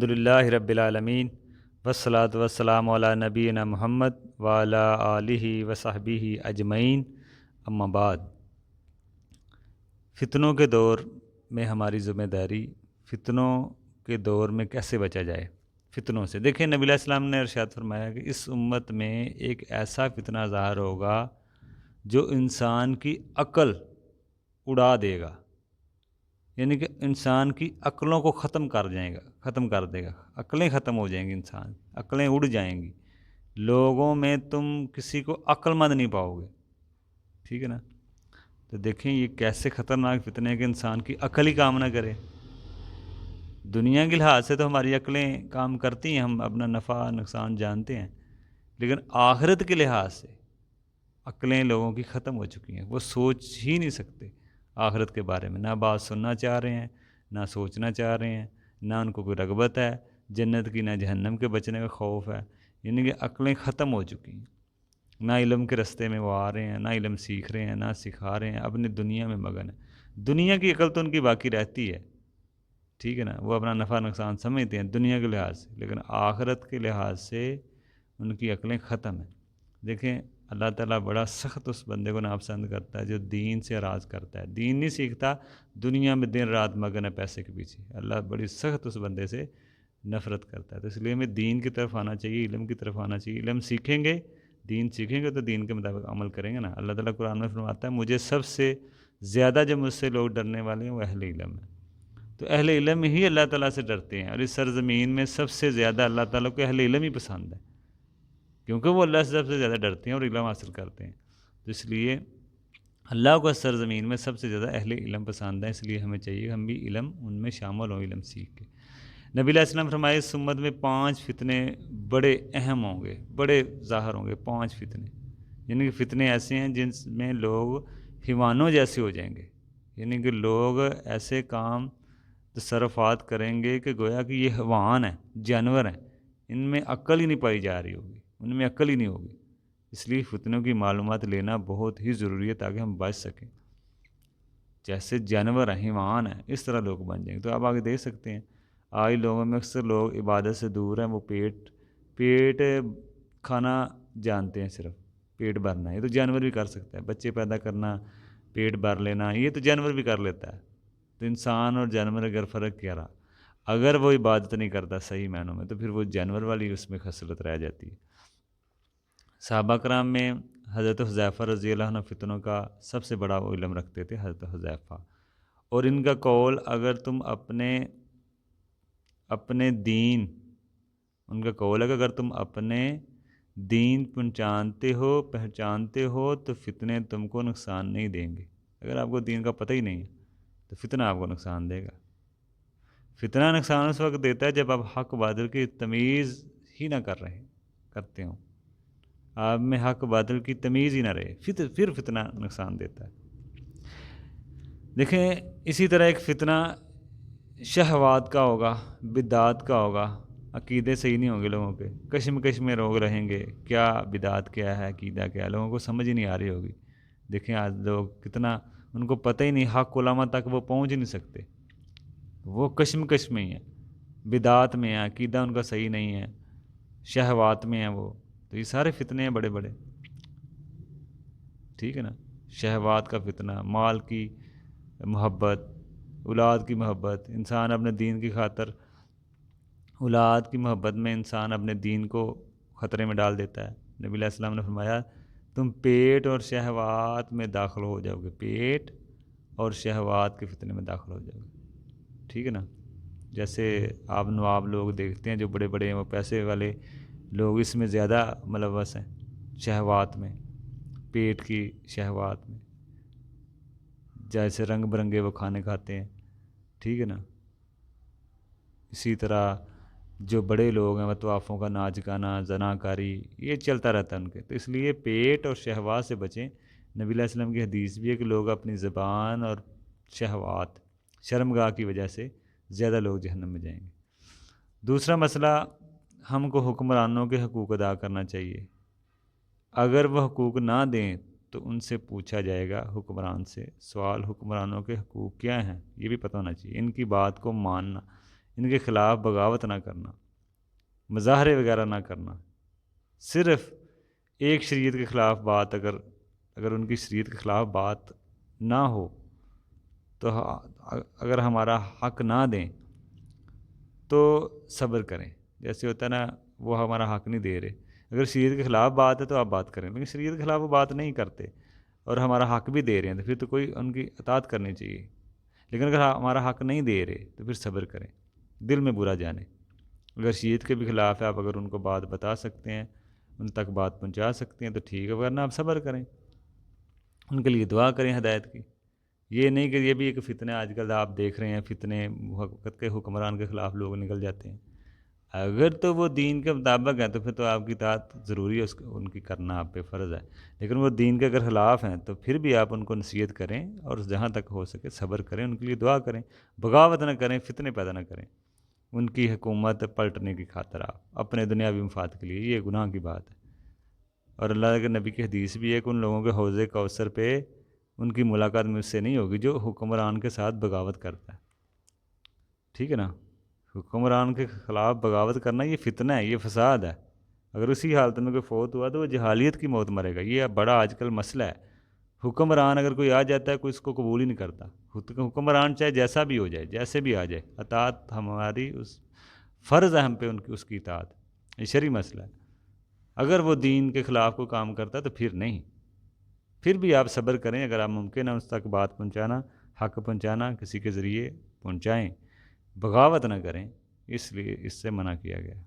الحمدللہ رب العالمین والصلاۃ والسلام علی نبینا محمد وعلی آلہ وصحبہ اجمعین، اما بعد۔ فتنوں کے دور میں ہماری ذمہ داری، فتنوں کے دور میں کیسے بچا جائے فتنوں سے۔ دیکھیں، نبی علیہ السلام نے ارشاد فرمایا کہ اس امت میں ایک ایسا فتنہ ظاہر ہوگا جو انسان کی عقل اڑا دے گا، یعنی کہ انسان کی عقلوں کو ختم کر دے گا، عقلیں ختم ہو جائیں گی، انسان عقلیں اڑ جائیں گی، لوگوں میں تم کسی کو عقل مند نہیں پاؤ گے، ٹھیک ہے نا۔ تو دیکھیں یہ کیسے خطرناک فتنے ہیں کہ انسان کی عقل ہی کام نہ کرے۔ دنیا کے لحاظ سے تو ہماری عقلیں کام کرتی ہیں، ہم اپنا نفع نقصان جانتے ہیں، لیکن آخرت کے لحاظ سے عقلیں لوگوں کی ختم ہو چکی ہیں، وہ سوچ ہی نہیں سکتے آخرت کے بارے میں، نہ بات سننا چاہ رہے ہیں، نہ سوچنا چاہ رہے ہیں، نہ ان کو کوئی رغبت ہے جنت کی، نہ جہنم کے بچنے کا خوف ہے، یعنی کہ عقلیں ختم ہو چکی ہیں۔ نہ علم کے رستے میں وہ آ رہے ہیں، نہ علم سیکھ رہے ہیں، نہ سکھا رہے ہیں، اپنی دنیا میں مگن ہے۔ دنیا کی عقل تو ان کی باقی رہتی ہے، ٹھیک ہے نا، وہ اپنا نفع نقصان سمجھتے ہیں دنیا کے لحاظ سے، لیکن آخرت کے لحاظ سے ان کی عقلیں ختم ہیں۔ دیکھیں اللہ تعالیٰ بڑا سخت اس بندے کو ناپسند کرتا ہے جو دین سے اراض کرتا ہے، دین نہیں سیکھتا، دنیا میں دن رات مگن ہے پیسے کے پیچھے، اللہ بڑی سخت اس بندے سے نفرت کرتا ہے۔ تو اس لیے ہمیں دین کی طرف آنا چاہیے، علم کی طرف آنا چاہیے، علم سیکھیں گے، دین سیکھیں گے تو دین کے مطابق عمل کریں گے نا۔ اللہ تعالیٰ قرآن میں فرماتا ہے مجھے سب سے زیادہ جو مجھ سے لوگ ڈرنے والے ہیں وہ اہل علم ہیں۔ تو اہل علم ہی اللہ تعالیٰ سے ڈرتے ہیں، اور اس سرزمین میں سب سے زیادہ اللہ تعالیٰ کو اہل علم ہی پسند ہے، کیونکہ وہ اللہ سے سب سے زیادہ ڈرتے ہیں اور علم حاصل کرتے ہیں۔ تو اس لیے اللہ کو اس سرزمین میں سب سے زیادہ اہل علم پسند ہے، اس لیے ہمیں چاہیے کہ ہم بھی علم ان میں شامل ہوں، علم سیکھ کے۔ نبی علیہ السلام فرمائے اس امت میں 5 فتنے بڑے اہم ہوں گے، بڑے ظاہر ہوں گے، 5 فتنے، یعنی کہ فتنے ایسے ہیں جن میں لوگ حیوانوں جیسے ہو جائیں گے، یعنی کہ لوگ ایسے کام تصرفات کریں گے کہ گویا کہ یہ حیوان ہیں، جانور ہیں، ان میں عقل ہی نہیں پائی جا رہی ہوگی، ان میں عقل ہی نہیں ہوگی۔ اس لیے فتنوں کی معلومات لینا بہت ہی ضروری ہے تاکہ ہم بچ سکیں۔ جیسے جانور ہیں، حیوان ہیں، اس طرح لوگ بن جائیں گے۔ تو آپ آگے دیکھ سکتے ہیں آج لوگوں میں اکثر لوگ عبادت سے دور ہیں، وہ پیٹ کھانا جانتے ہیں، صرف پیٹ بھرنا ہے۔ یہ تو جانور بھی کر سکتا ہے، بچے پیدا کرنا، پیٹ بھر لینا، یہ تو جانور بھی کر لیتا ہے۔ تو انسان اور جانور اگر فرق کیا رہا، اگر وہ عبادت نہیں کرتا صحیح معنوں میں تو پھر وہ جانور والی اس میں خصلت رہ جاتی ہے۔ صحابہ کرام میں حضرت حذیفہ رضی اللہ عنہ فتنوں کا سب سے بڑا علم رکھتے تھے، حضرت حذیفہ، اور ان کا قول اگر تم اپنے دین، ان کا قول ہے کہ اگر تم اپنے دین پہچانتے ہو تو فتنے تم کو نقصان نہیں دیں گے۔ اگر آپ کو دین کا پتہ ہی نہیں ہے تو فتنہ آپ کو نقصان دے گا۔ فتنہ نقصان اس وقت دیتا ہے جب آپ حق باطل کی تمیز ہی نہ کرتے ہوں، آپ میں حق باطل کی تمیز ہی نہ رہے، پھر فتنہ نقصان دیتا ہے۔ دیکھیں اسی طرح ایک فتنہ شہوات کا ہوگا، بدعات کا ہوگا، عقیدے صحیح نہیں ہوں گے لوگوں کے، کشمکش میں لوگ رہیں گے، کیا بدعات کیا ہے، عقیدہ کیا ہے، لوگوں کو سمجھ ہی نہیں آ رہی ہوگی۔ دیکھیں آج لوگ کتنا، ان کو پتہ ہی نہیں، حق علماء تک وہ پہنچ ہی نہیں سکتے، وہ کشمکش میں ہی ہیں، بدعات میں ہیں، عقیدہ ان کا صحیح نہیں ہے، شہوات میں ہیں وہ۔ تو یہ سارے فتنے ہیں بڑے بڑے، ٹھیک ہے نا۔ شہوات کا فتنہ، مال کی محبت، اولاد کی محبت، انسان اپنے دین کی خاطر اولاد کی محبت میں انسان اپنے دین کو خطرے میں ڈال دیتا ہے۔ نبی علیہ السلام نے فرمایا تم پیٹ اور شہوات میں داخل ہو جاؤ گے، پیٹ اور شہوات کے فتنے میں داخل ہو جاؤ گے، ٹھیک ہے نا۔ جیسے آپ نواب لوگ دیکھتے ہیں جو بڑے بڑے ہیں، وہ پیسے والے لوگ اس میں زیادہ ملوث ہیں، شہوات میں، پیٹ کی شہوات میں، جیسے رنگ برنگے وہ کھانے کھاتے ہیں، ٹھیک ہے نا۔ اسی طرح جو بڑے لوگ ہیں وہ طوافوں کا ناچ گانا، زناکاری، یہ چلتا رہتا ہے ان کے۔ تو اس لیے پیٹ اور شہوات سے بچیں۔ نبی علیہ السلام کی حدیث بھی ہے کہ لوگ اپنی زبان اور شہوات، شرمگاہ کی وجہ سے زیادہ لوگ جہنم میں جائیں گے۔ دوسرا مسئلہ، ہم کو حکمرانوں کے حقوق ادا کرنا چاہیے۔ اگر وہ حقوق نہ دیں تو ان سے پوچھا جائے گا، حکمران سے سوال، حکمرانوں کے حقوق کیا ہیں، یہ بھی پتہ ہونا چاہیے، ان کی بات کو ماننا، ان کے خلاف بغاوت نہ کرنا، مظاہرے وغیرہ نہ کرنا، صرف ایک شریعت کے خلاف بات اگر ان کی شریعت کے خلاف بات نہ ہو تو اگر ہمارا حق نہ دیں تو صبر کریں. جیسے ہوتا ہے نا، وہ ہمارا حق نہیں دے رہے، اگر شریعت کے خلاف بات ہے تو آپ بات کریں، لیکن شریعت کے خلاف وہ بات نہیں کرتے اور ہمارا حق بھی دے رہے ہیں تو پھر تو کوئی ان کی اطاعت کرنی چاہیے. لیکن اگر ہمارا حق نہیں دے رہے تو پھر صبر کریں، دل میں برا جانے. اگر شریعت کے بھی خلاف ہے، آپ اگر ان کو بات بتا سکتے ہیں، ان تک بات پہنچا سکتے ہیں تو ٹھیک ہے، ورنہ آپ صبر کریں، ان کے لیے دعا کریں ہدایت کی. یہ نہیں کہ یہ بھی ایک فتنہ آج کل آپ دیکھ رہے ہیں، فتنے وقت کے حکمران کے خلاف لوگ نکل جاتے ہیں. اگر تو وہ دین کے مطابق ہیں تو پھر تو آپ کی اطاعت ضروری ہے، ان کی کرنا آپ پہ فرض ہے. لیکن وہ دین کے اگر خلاف ہیں تو پھر بھی آپ ان کو نصیحت کریں اور جہاں تک ہو سکے صبر کریں، ان کے لیے دعا کریں، بغاوت نہ کریں، فتنے پیدا نہ کریں ان کی حکومت پلٹنے کی خاطر آپ اپنے دنیاوی مفاد کے لیے. یہ گناہ کی بات ہے. اور اللہ کے نبی کی حدیث بھی ہے کہ ان لوگوں کے حوض کوثر پہ ان کی ملاقات مجھ سے نہیں ہوگی جو حکمران کے ساتھ بغاوت کرتا ہے. ٹھیک ہے نا، حکمران کے خلاف بغاوت کرنا یہ فتنہ ہے، یہ فساد ہے. اگر اسی حالت میں کوئی فوت ہوا تو وہ جہالیت کی موت مرے گا. یہ بڑا آج کل مسئلہ ہے. حکمران اگر کوئی آ جاتا ہے کوئی اس کو قبول ہی نہیں کرتا. حکمران چاہے جیسا بھی ہو جائے، جیسے بھی آ جائے، اطاعت ہماری اس فرض ہے ہم پہ اس کی اطاعت. یہ شرعی مسئلہ ہے. اگر وہ دین کے خلاف کوئی کام کرتا ہے تو پھر نہیں، پھر بھی آپ صبر کریں. اگر آپ ممکن ہے اس تک بات پہنچانا، حق پہنچانا، کسی کے ذریعے پہنچائیں، بغاوت نہ کریں، اس لیے اس سے منع کیا گیا ہے.